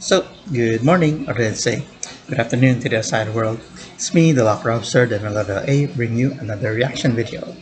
So, good morning, or let's say, good afternoon to the outside world. It's me, the Locker Officer, the MNL48, bring you another reaction video.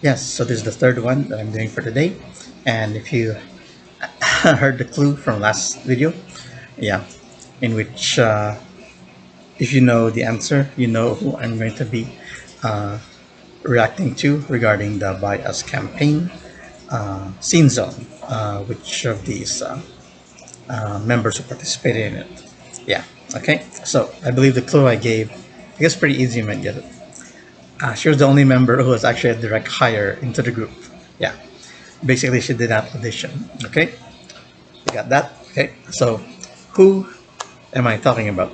Yes, so this is the third one that I'm doing for today. And if you heard the clue from last video, yeah, in which if you know the answer, you know who I'm going to be uh, reacting to regarding the Buy Us campaign scene zone, which of these members who participated in it. Yeah, okay. So I believe the clue I gave, I guess pretty easy, you might get it. She was the only member who was actually a direct hire into the group. Yeah, basically she did not audition. Okay, you got that? Okay, so who am I talking about?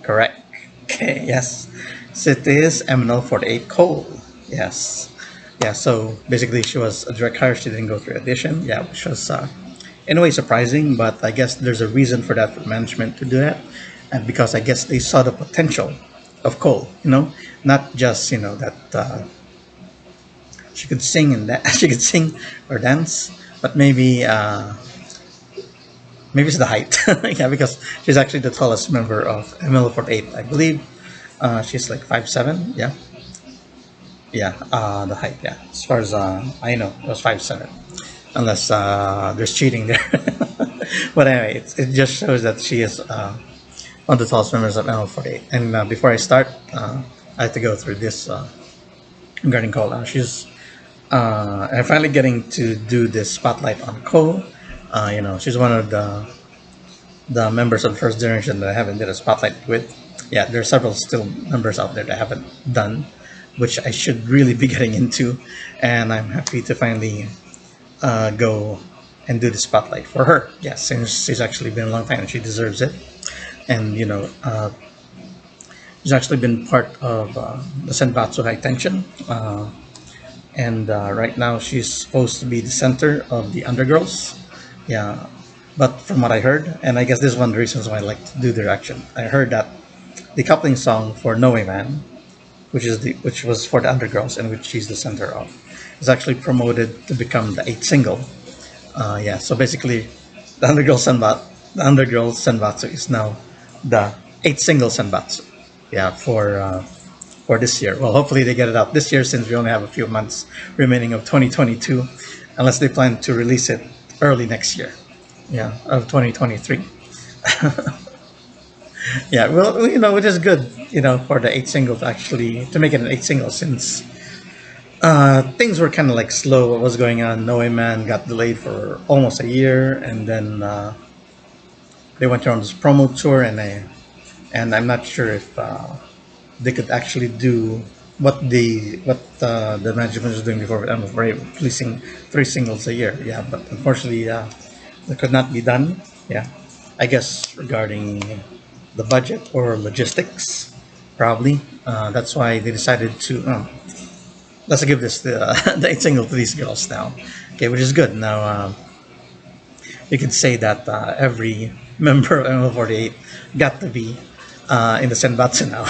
Correct. Okay, yes. So it is MNL48 Cole. Yes. Yeah, so basically she was a direct hire. She didn't go through audition. Yeah, which was in a way surprising, but I guess there's a reason for that for management to do that. And because I guess they saw the potential of Cole, not just, that she could sing and she could sing or dance, but maybe it's the height. Yeah, because she's actually the tallest member of ML48, I believe. She's like 5'7". Yeah, yeah. The height. Yeah, as far as I know, it was 5'7". Unless there's cheating there. But anyway, it just shows that she is one of the tallest members of ML48. And before I start, I have to go through this regarding Cole. I'm finally getting to do this spotlight on Cole. She's one of the members of the first generation that I haven't did a spotlight with. Yeah, there are several still members out there that I haven't done, which I should really be getting into, and I'm happy to finally go and do the spotlight for her. Yeah, since she's actually been a long time and she deserves it. And she's actually been part of the Senbatsu High Tension. And right now she's supposed to be the center of the Undergirls. Yeah, but from what I heard, and I guess this is one of the reasons why I like to do the reaction. I heard that the coupling song for No Way Man, which was for the Undergirls and which she's the center of, is actually promoted to become the 8th single. Yeah, so basically, the Undergirl Senbatsu is now the 8th single Senbatsu. Yeah, for this year. Well, hopefully they get it out this year since we only have a few months remaining of 2022, unless they plan to release it early next year. Yeah, of 2023. Yeah, well, which is good, for the 8th single to make it an 8th single since things were kind of like slow. What was going on? No Way Man got delayed for almost a year, and then they went on this promo tour, and I'm not sure if they could actually do what the management was doing before. I'm afraid releasing 3 singles a year. Yeah, but unfortunately, that could not be done. Yeah, I guess regarding the budget or logistics, probably. That's why they decided to let's give this the 8th single to these girls now. Okay, which is good. Now you could say that every member of ML48 got to be in the Senbatsu now.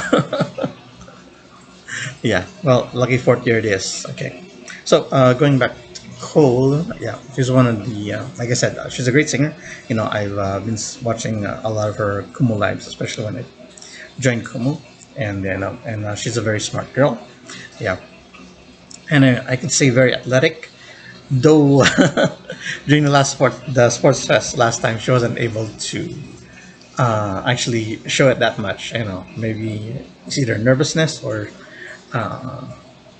Yeah, well, lucky 4th year it is. Okay, so going back to Cole, yeah, she's one of the, like I said, she's a great singer. I've been watching a lot of her KUMU lives, especially when I joined KUMU, and she's a very smart girl. Yeah, and I could say very athletic, though. During the sports fest last time, she wasn't able to actually show it that much. Maybe it's either nervousness or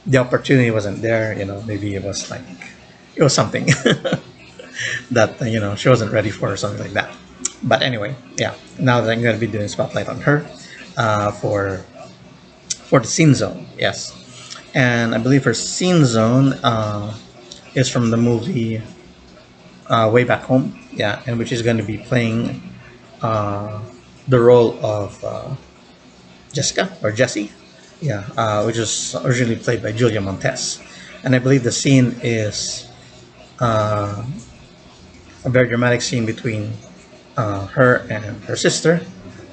the opportunity wasn't there. Maybe it was something that she wasn't ready for or something like that. But anyway, yeah. Now that I'm going to be doing spotlight on her for the scene zone, yes, and I believe her scene zone is from the movie Way Back Home. Yeah, and which is going to be playing the role of Jessica or Jessie. Yeah, which was originally played by Julia Montes, and I believe the scene is a very dramatic scene between her and her sister,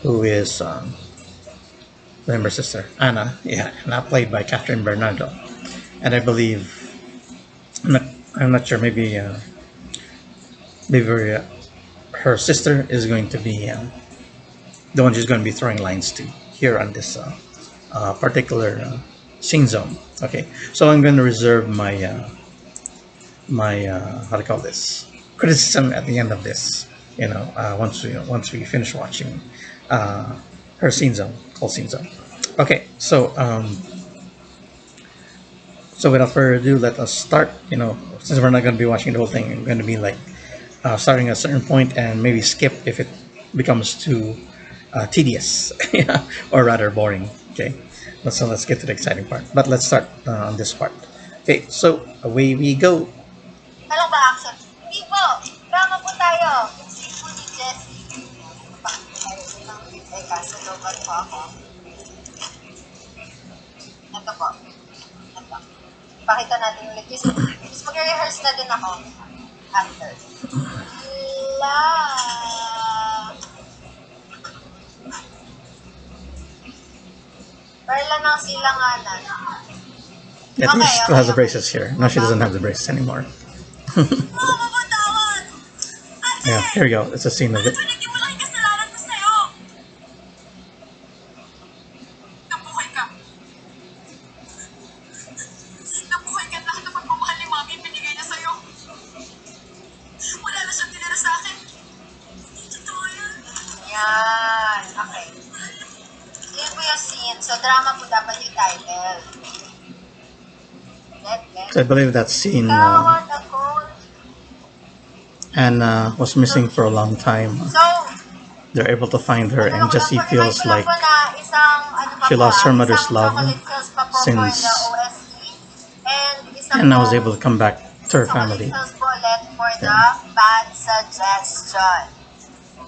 who is her sister Anna. Yeah, not played by Catherine Bernardo, and I believe I'm not sure. Maybe her sister is going to be the one she's going to be throwing lines to here on this particular scene zone. Okay, so I'm going to reserve my how to call this criticism at the end of this. Once we finish watching her scene zone, whole scene zone. Okay, so without further ado, let us start. Since we're not going to be watching the whole thing, I'm going to be like starting at a certain point and maybe skip if it becomes too tedious, or rather boring. Okay, so let's get to the exciting part. But let's start on this part. Okay, so away we go. Walang ba action? Hindi po! Drama po tayo! Si po ni Jessie. Teka, sa lobat po ako. Ito po. Ito. Pakita natin ulit. Just mag-rehearse na din ako. After. La. Perla ng silanganan. At least she still has the braces here. No, she doesn't have the braces anymore. Yeah, here we go. It's a scene of it. Yan. Okay. Yun po yung scene. So, drama po dapat yung title. So I believe that scene Anna was missing for a long time. So, they're able to find her, and Jessie feels like she lost her mother's love since Anna was able to come back to her family. For the bad suggestion.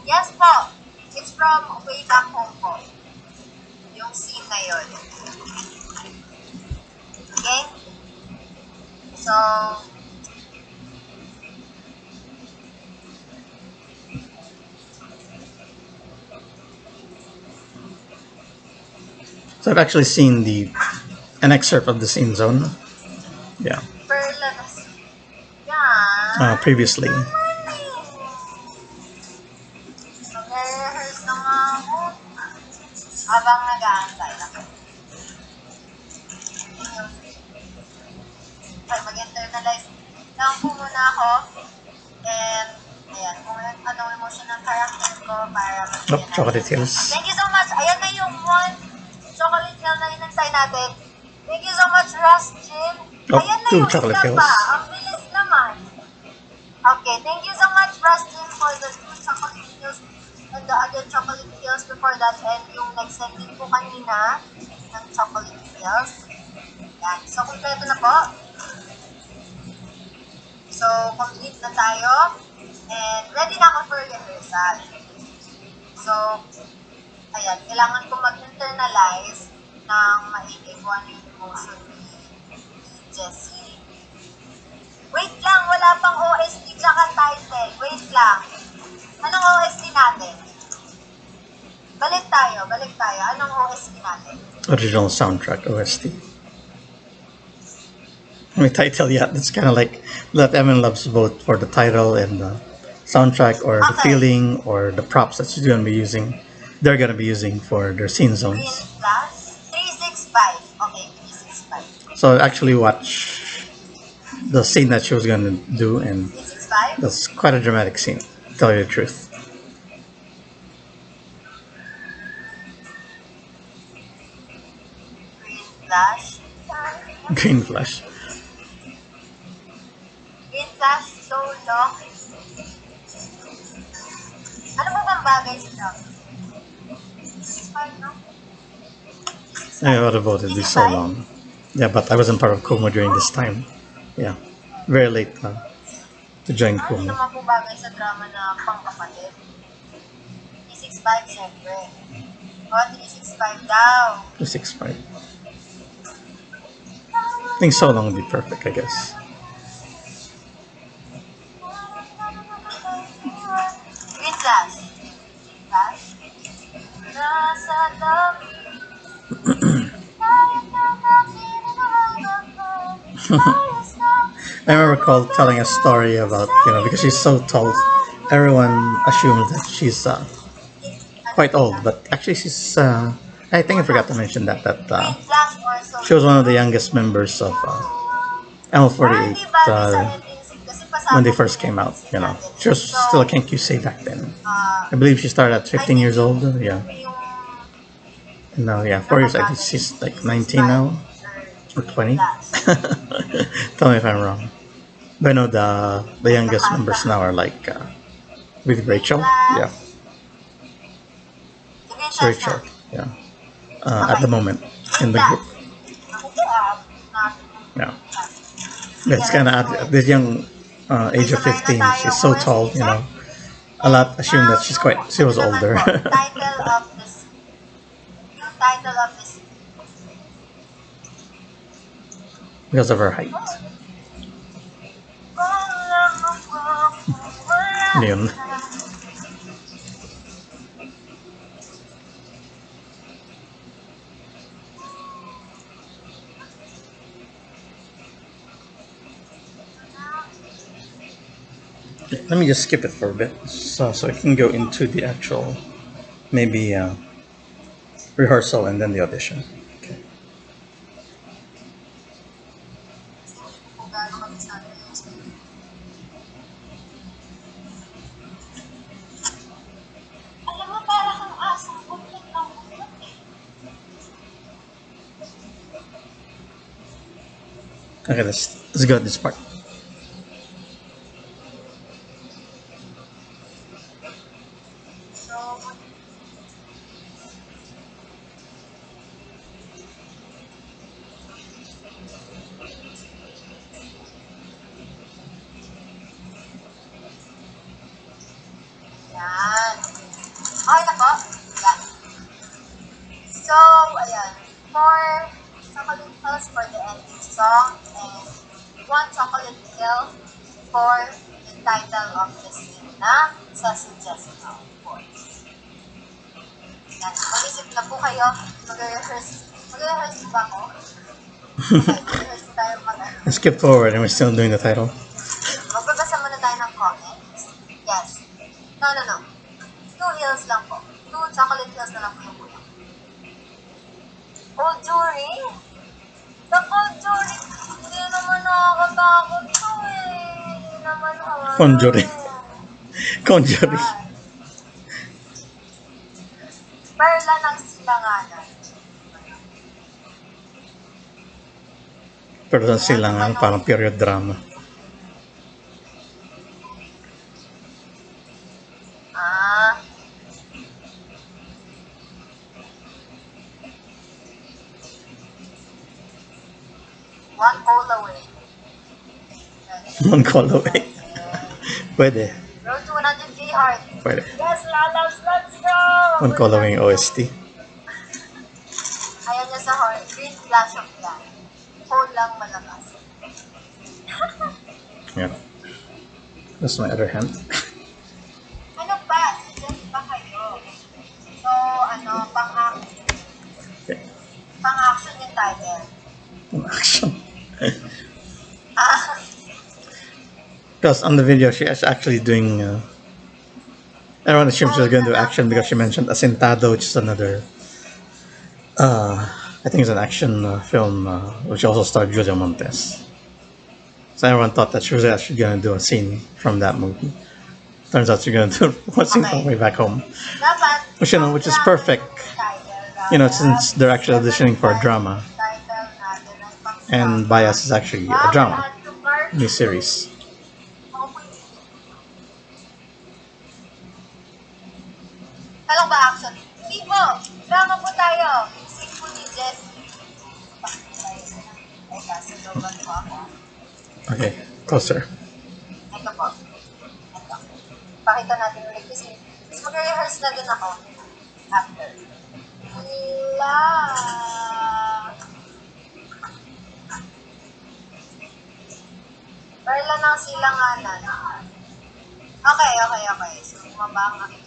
Yes po. It's from way back home po. Yung scene na yun. Okay? So, I've actually seen an excerpt of the scene zone. Yeah. Previously. Mag-rehearse na nga ako. Habang nag-aantay ako. Ay, mag-internalize lang po muna ako. And, ayan, kung anong emotion ng character ko para mag-realize. Chocolate Hills. Thank you so much. Ayan na yung one chocolate hill na inantay natin. Thank you so much, Rustin. Ayan na two yung chocolate isa hills. pa. Ang bilis naman. Okay, thank you so much, Rustin, for the two chocolate hills and the other chocolate hills before that. And yung nag-sending po kanina ng chocolate hills. Yan. So, kompleto na po. So, complete na tayo. And ready na ako for rehearsal. So, ayan, kailangan ko mag-internalize ng maigi ko ano yung emotion ni Jessie. Wait lang, wala pang OST tsaka title. Wait lang. Anong OST natin? Balik tayo. Anong OST natin? Original soundtrack OST. I mean, title, yeah, it's kind of like let Evan loves both for the title and the soundtrack, or the feeling, or the props that she's going to be using. They're going to be using for their scene zones. Green plus 365. Okay, 365. So I actually watch the scene that she was going to do, and 365? that's quite a dramatic scene, to tell you the truth. Green flash. Green flash. Green flash so long. Ano mo bang bagay sa no? I would have voted this so long. Yeah, but I wasn't part of KUMU during this time. Yeah, very late to join Ano KUMU. naman po bagay sa drama na pangkapatid? 365, syempre. O, 365 daw. 265. I think so long would be perfect, I guess. Green flash. Flash. Nasa dami. I remember Cole telling a story about, because she's so tall, everyone assumes that she's Ano quite old, sila? but actually she's. I think I forgot to mention that Green flash or she was social. one of the youngest members of Parang ML48 di bali sa ending scene kasi when they pasabog yung first came ending out. scene You know, natin. she was So, still a KQC back then. uh, I believe she started at I 15 think years old. Yeah, yung and now yeah, 4 years. I think nakabagay she's like is 19 now or Green 20. flash. Tell me if I'm wrong. But no, the Like youngest members nakaka. now are like with Green Rachel. Yeah, flash. Green it's flash na. Rachel. Yeah, at Okay. the moment Green in the flash. group. Ako po natin Yeah, Sige, that's kind let's of do at it. this young May age of samayin na 15. tayong She's so OST tall. You check. know, a And lot assume now, that she was naman older po, title of this, yung title of this, because of her height. Yun. Let me just skip it for a bit, so I can go into the actual maybe rehearsal and then the audition. Okay. alam mo, para kang asang buntot ng buntot eh. Okay, let's go at this part. So, yan. Okay na po? Yan. So, ayan. For chocolate pills for the ending song and one chocolate pill for the title of the scene na sa voice. Yan. Mag-isip na po kayo. Mag-rehearse. Mag-rehearse ba ako? Okay, mag-rehearse tayo Let's skip forward and we're still doing the title. Magbabasa muna tayo ng comments. Yes. No. 2 hills lang po. 2 chocolate hills na lang po yung kulang. Cold jury? The cold jury, hindi naman nakakatakot to eh. Hindi naman Conjuring. Conjuring. Perla ng silanganan. Pero sa silangan, parang period drama. Ah. One call away. One call away. Pwede. Road to 100K heart. Pwede. Yes, lalabs, let's go! One call away yung OST. Ayan niya sa heart. Green flash of light. Hold lang malakas. Yeah. That's my other hand. Ano pa? Suggest pa kayo? So, pang-action. Okay. Pang-action yung title. Action. Ah, Because on the video, she is actually doing. Everyone assumes she's going to do action because she mentioned Asentado, which is another. I think it's an action film which also starred Julia Montes. So everyone thought that she was actually going to do a scene from that movie. Turns out she's going to do one scene from way back home. dapat, Which is perfect. Since they're actually auditioning for a drama, and Bias is actually a drama, new series. Talang ba action? Hindi po. Drama po tayo. Sing po ni Jess. Ay, kasi loban po ako. Okay, closer. Ito po. Ito. Pakita natin ulit kasi mag-rehearse na din ako after. La. Perla ng silanganan. Okay. So, bumaba ang aking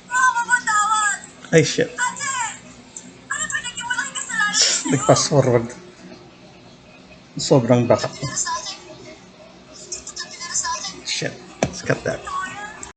mamatawad! Ay, shit. Ate! Ano ba naging walang kasalanan? Nag-fast forward. Sobrang baka. Pinira sa akin. Hindi ko pinira sa akin. Shit. Let's cut that.